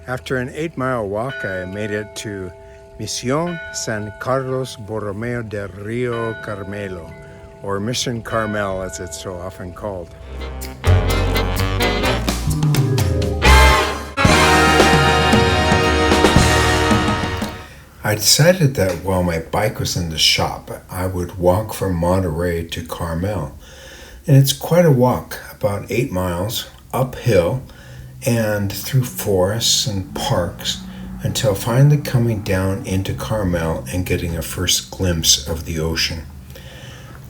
After an 8-mile walk, I made it to Mission San Carlos Borromeo del Rio Carmelo, or Mission Carmel as it's so often called. I decided that while my bike was in the shop, I would walk from Monterey to Carmel. And it's quite a walk, about 8 miles, uphill and through forests and parks, until finally coming down into Carmel and getting a first glimpse of the ocean.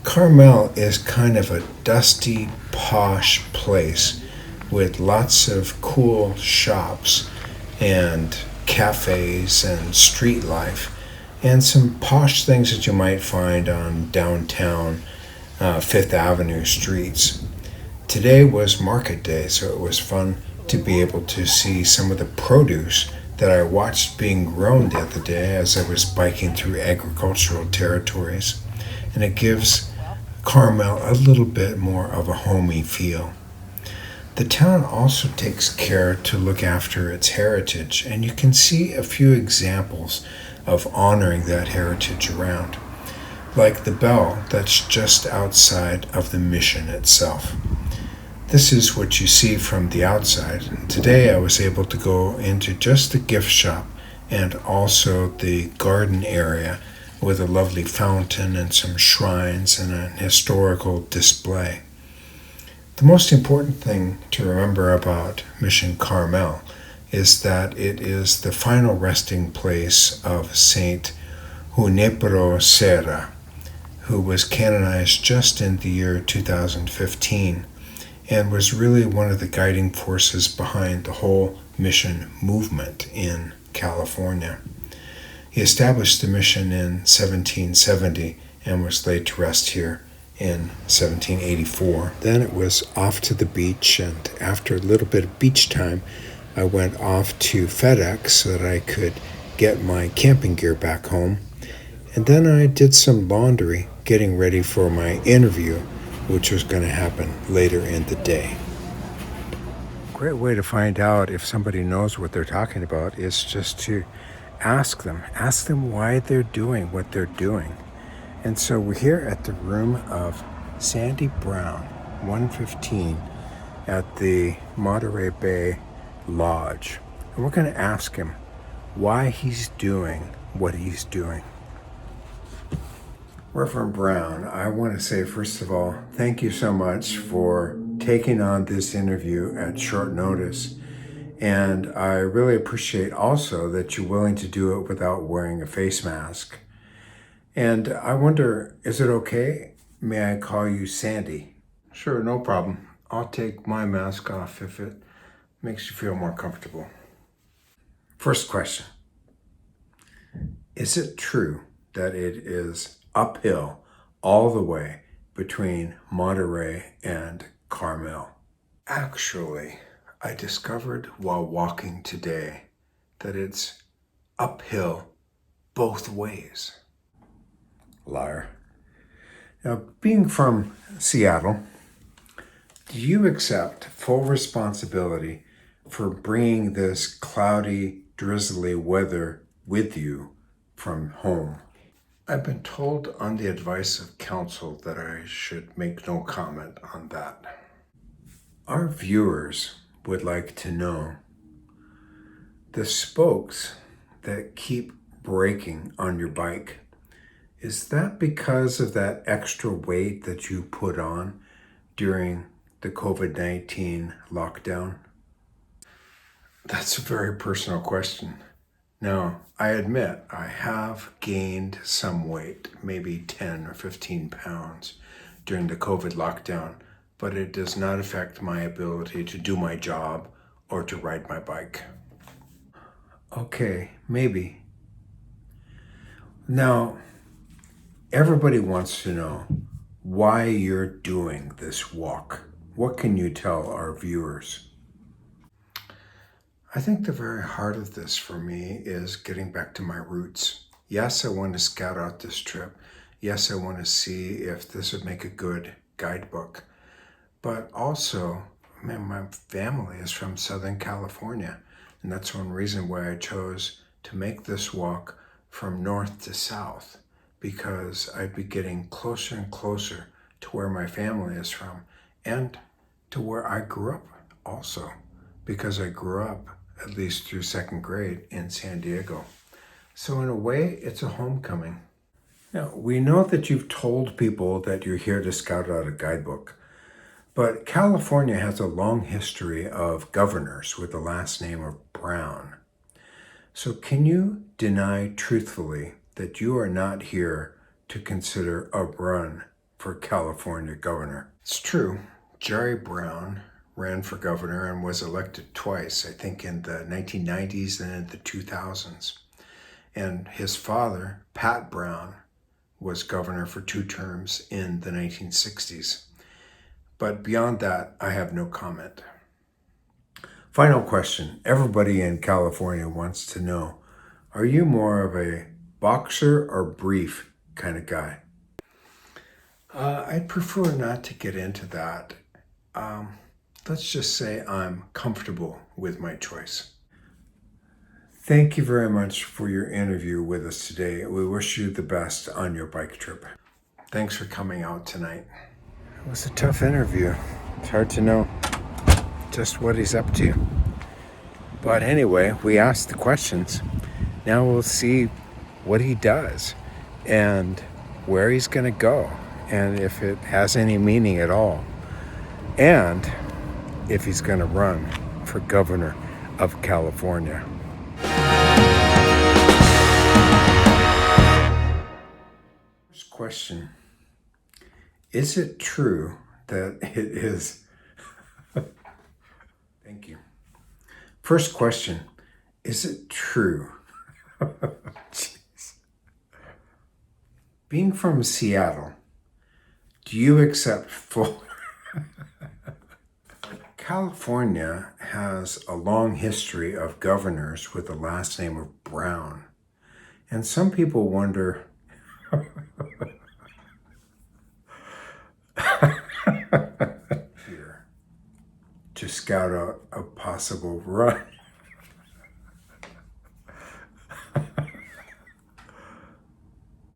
Carmel is kind of a dusty, posh place with lots of cool shops and cafes and street life and some posh things that you might find on downtown Fifth Avenue streets. Today was market day, so it was fun to be able to see some of the produce that I watched being grown the other day as I was biking through agricultural territories. And it gives Carmel a little bit more of a homey feel. The town also takes care to look after its heritage, and you can see a few examples of honoring that heritage around, like the bell that's just outside of the mission itself. This is what you see from the outside. And today I was able to go into just the gift shop and also the garden area with a lovely fountain and some shrines and an historical display. The most important thing to remember about Mission Carmel is that it is the final resting place of Saint Junipero Serra, who was canonized just in the year 2015 and was really one of the guiding forces behind the whole mission movement in California. He established the mission in 1770 and was laid to rest here in 1784. Then it was off to the beach, and after a little bit of beach time, I went off to FedEx so that I could get my camping gear back home. And then I did some laundry, getting ready for my interview, which was going to happen later in the day. Great way to find out if somebody knows what they're talking about is just to ask them why they're doing what they're doing. And so we're here at the room of Sandy Brown, 115, at the Monterey Bay Lodge. And we're going to ask him why he's doing what he's doing. Reverend Brown, I want to say, first of all, thank you so much for taking on this interview at short notice. And I really appreciate also that you're willing to do it without wearing a face mask. And I wonder, is it okay? May I call you Sandy? Sure, no problem. I'll take my mask off if it makes you feel more comfortable. First question. Is it true that it is uphill all the way between Monterey and Carmel? Actually, I discovered while walking today that it's uphill both ways. Liar. Now, being from Seattle, do you accept full responsibility for bringing this cloudy, drizzly weather with you from home? I've been told on the advice of counsel that I should make no comment on that. Our viewers would like to know the spokes that keep breaking on your bike. Is that because of that extra weight that you put on during the COVID-19 lockdown? That's a very personal question. Now, I admit I have gained some weight, maybe 10 or 15 pounds during the COVID lockdown, but it does not affect my ability to do my job or to ride my bike. Okay, maybe. Now, everybody wants to know why you're doing this walk. What can you tell our viewers? I think the very heart of this for me is getting back to my roots. Yes, I want to scout out this trip. Yes, I want to see if this would make a good guidebook. But also, man, my family is from Southern California. And that's one reason why I chose to make this walk from north to south, because I'd be getting closer and closer to where my family is from and to where I grew up also, because I grew up at least through second grade in San Diego. So in a way, it's a homecoming. Now, we know that you've told people that you're here to scout out a guidebook, but California has a long history of governors with the last name of Brown. So can you deny truthfully that you are not here to consider a run for California governor? It's true. Jerry Brown ran for governor and was elected twice, I think in the 1990s and in the 2000s. And his father, Pat Brown, was governor for 2 terms in the 1960s. But beyond that, I have no comment. Final question. Everybody in California wants to know, are you more of a boxer or brief kind of guy? I'd prefer not to get into that. Let's just say I'm comfortable with my choice. Thank you very much for your interview with us today. We wish you the best on your bike trip. Thanks for coming out tonight. It was a tough interview. It's hard to know just what he's up to. But anyway, we asked the questions. Now we'll see what he does and where he's going to go, and if it has any meaning at all, and if he's going to run for governor of California. First question. Is it true that it is... Thank you. First question. Is it true? Jeez. Being from Seattle, do you accept full... California has a long history of governors with the last name of Brown. And some people wonder... here to scout out a possible run.